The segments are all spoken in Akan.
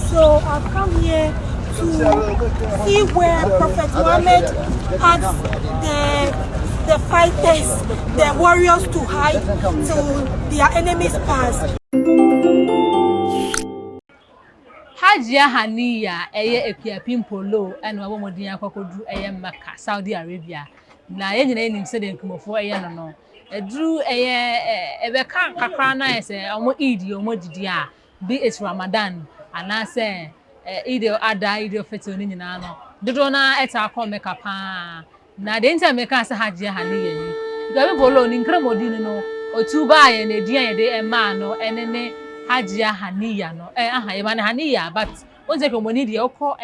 So I've come here to see where Prophet Muhammad had the fighters, the warriors to hide till their enemies pass. Hajia Haniya AKUAPEM POLOO and Wamodian Kokodu Mecca, Saudi Arabia. Na yenye nim se de nkumofo no drew ebeka kakra na ese omo idi omo didi a be it Ramadan ana se idi ada idi ofeto ni nyina no dodo na eta akọ Mecca pa na de nta Mecca se Hajia Haniya ni AKUAPEM POLOO ni nkramodi ni no otuba ye na edian ye de ema no enene Hajia Haniya no aha ye man Haniya but once ko money de okọ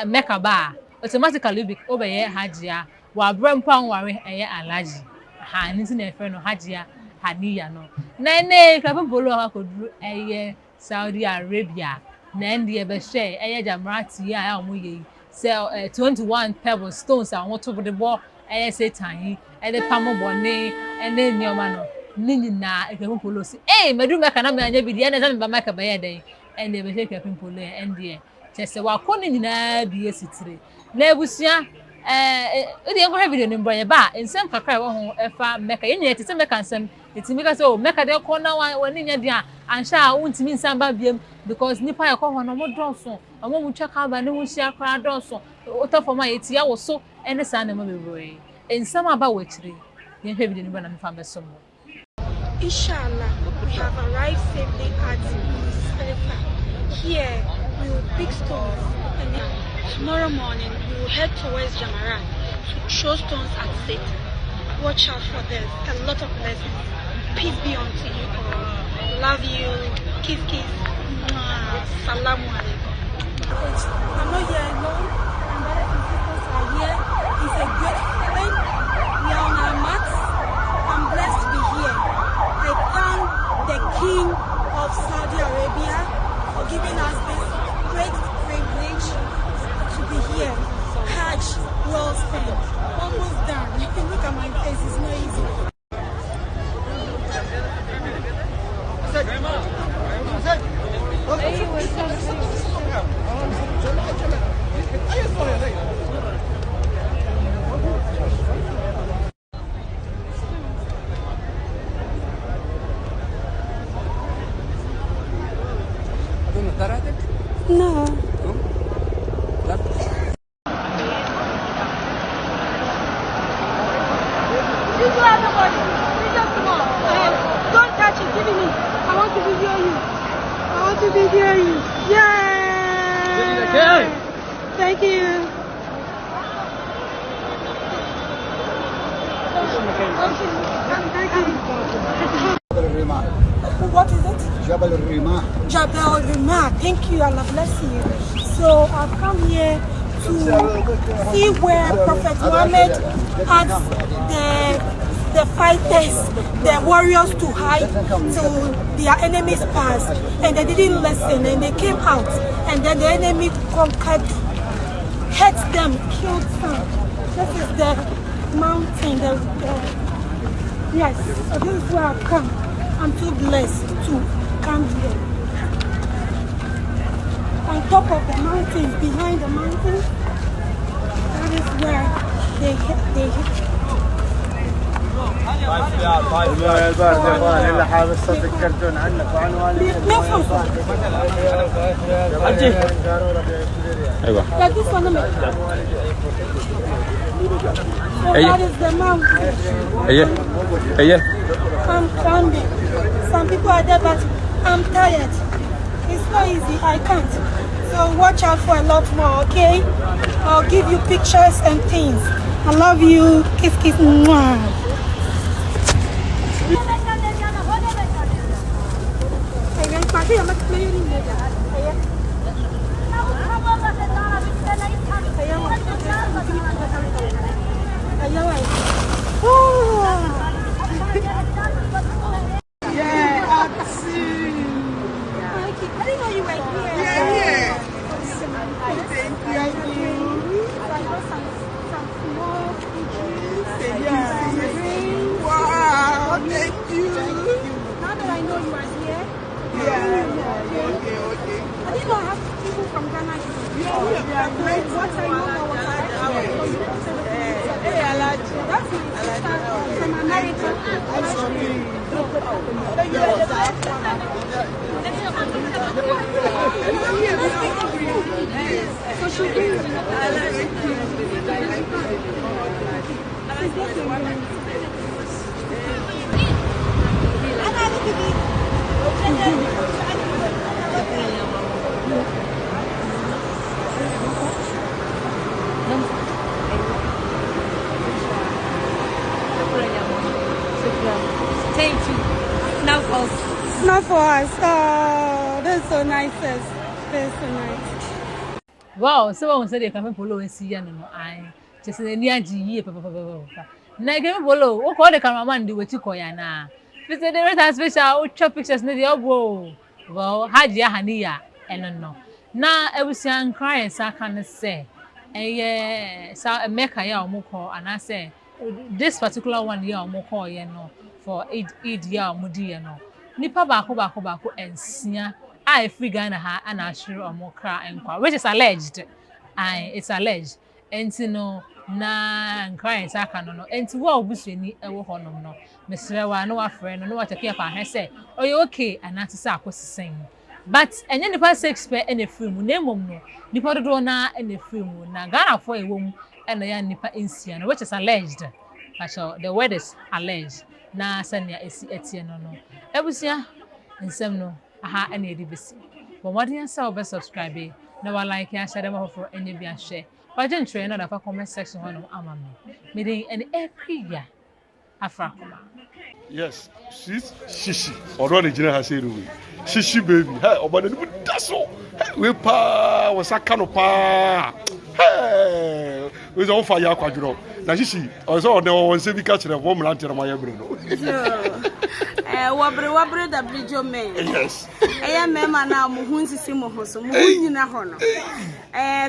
Mecca ba automatically be obeye Hajia wa brempa nware alaji ha nti na efe no Hajia Haniya no na AKUAPEM POLOO akodu Saudi Arabia na ndi be share JAMMRAT ya omoye sell 21 pebble stones a won to the ball Satan yi de pamo bone ene nioma no nini na AKUAPEM POLOO si medu Mecca na me anya bi de na za me ba Mecca ba ye den ene be AKUAPEM POLOO ende chese wa ko ni nyina bi esitire na ebusia odi enko video ni mbanye ba ensem kakra wo ho efa Mecca yenye tete Mecca nsem etimi ka se o Mecca de ko na wani nya dia ansha untimi nsam ba biem because nipa ya ko ho no mo donso omo mu twaka ba ne ho hia kra donso otofoma yetia wo so ene sa na mo bebree ensem aba wo chire yenhwe video ni ba na me fa beso mo. Inshallah, we have arrived safely at Muzdalifa. Here, we will pick stones and tomorrow morning we will head towards JAMMRAT to throw stones at Satan. Watch out for this. A lot of blessings. Peace be unto you all. Love you. Kiss, kiss. Salamu alaikum. I'm not here alone. My brothers and sisters are here. It's a great feeling. We are on our mats. I'm blessed to be here. I thank the King of Saudi Arabia for giving us this great privilege to be here. Hajj well spent. Almost done. Look at my face, it's not easy. No. Don't touch it, give me. I want to video you. I want to video you. Yeah. Thank you. What is it? Jabal al-Rimah. Jabal al-Rimah. Thank you. Allah bless you. So I've come here to see where Prophet Muhammad had the fighters, the warriors to hide till their enemies passed, and they didn't listen, and they came out, and then the enemy conquered, hurt them, killed some. This is the mountain. Yes, so this is where I've come. I'm too blessed to come here. On top of the mountains, behind the mountains, that is where they hit. والله يا بارد يا غالي اللي حابب صدق كرتون عنك وعنوانك. ايوه. So that is the mountain. I'm climbing. Some people are there, but I'm tired. It's not easy. I can't. So watch out for a lot more, okay? I'll give you pictures and things. I love you. Kiss, kiss. Mwah. I didn't know you were here. Yeah. Thank you. I got some small pictures. Thank you. Now for us. Not for us. Oh, that's so nice. That's so nice. Wow, so when said AKUAPEM Poloo and see no I just the near GE papa. Na AKUAPEM Poloo, what call the cameraman do what you call ya na. Visit the red special chop pictures near the elbow. Well, Hajia Hania and no. Na ebusian cry and sa can say. Sa Mecca ya moko and I say this particular one year moko ye no for Eid ya mudi no. Nipa bako ensia I free Ghana ha and I sure omokra enqua, which is alleged. It's alleged. And no na crying saka no and to what busy ewo honom no. Mr. Wa no friend no what take up her say. Oh you okay and not to say sing. But and then the past expert in a film name no. Nipa do na in a film na Ghana for a womb and the nipa insia which is alleged. The word is alleged. Na sanya esi etie no. Ebusia nsem no aha na edibesi. But what you say over subscribe na wa like ya share them for any bi share. Wa je ntwe na da comment section hono ama me. Me dey any ekria afra koma. Yes, she's shishi. Already Gina has said we. Shishi baby. Hey, oba ni daso. Hey, we pa was akano pa. Hey, we on fire kwaduro. Na shishi, also on the one say we catch the woman antira my bre no. Wabre da bridge man. Yes. Mema na mo hunsisi mo hoso. Mo nyina ho no.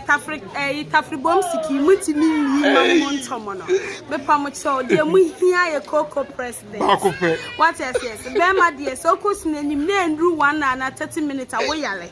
Tafribom siki mutimi ni ma ntomo no. Me pa mo cho de mu hia ye koko president. What yes. Bema de so kosu nanim na ndru 1 na 30 minutes awoyale.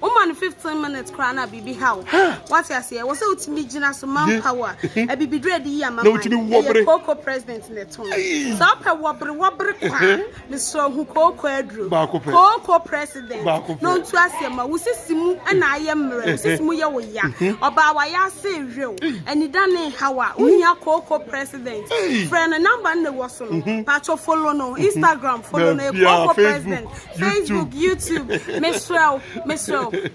O man 15 minutes kra na bibi how. What yes wo say utimi gina so man power. E bibi dread yi ama. No utimi wobre. Koko president ne ton. So pa wobre kwa. So who koko edru. Koko president. No to asema wo sisimu na ayemre. Sisimu ye wo ya. Oba wa ya say real. Eni dane hawa. Unya koko president. Friend number ne wo so no. Pacho follow no. Instagram follow no. Koko president. Facebook, YouTube. Mesrel.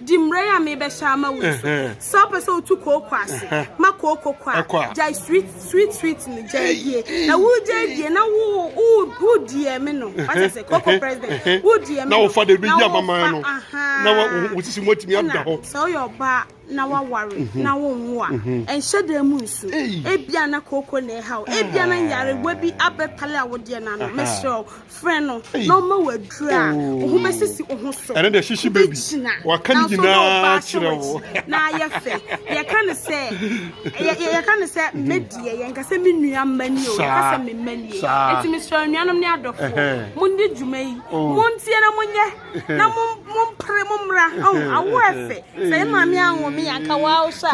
Dimre ya me be sha ma wo so. So person tu koko ase. Ma koko kwa. Jai sweet ni jai. Na wo jai na wo die me no. I say Koko president. Who do you now for the big mama no. Now what is what me am da ho. So your ba na wa worry. Na wo nwa. En shede mu nsu. Ebia na Koko na how. Ebia na yare wabi abetale awode na no. Mesro friend no. No ma wadura. Wo besisi wo so. And the shishi baby. Wa kan gina kire wo. Na ye fe. Ye kan say medie ye nka say me nua mani o. Ka say me mani. Eti mesro nuanom ne adofo. Mundi jumei. Montie na monye. Na mompre momra. Awo efe. Say mami anwo me yanka wa sha.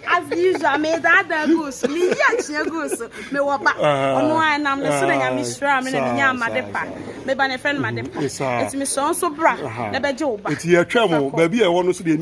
As usual me that goose. Me ya chia goose. Me wo ba. Ono an am so na nyame hira me na nya amadepa. Me ba ne friend madepa. Eti me so bra. Na beje wo ba. Eti ya twa mo ba bi e wo no so de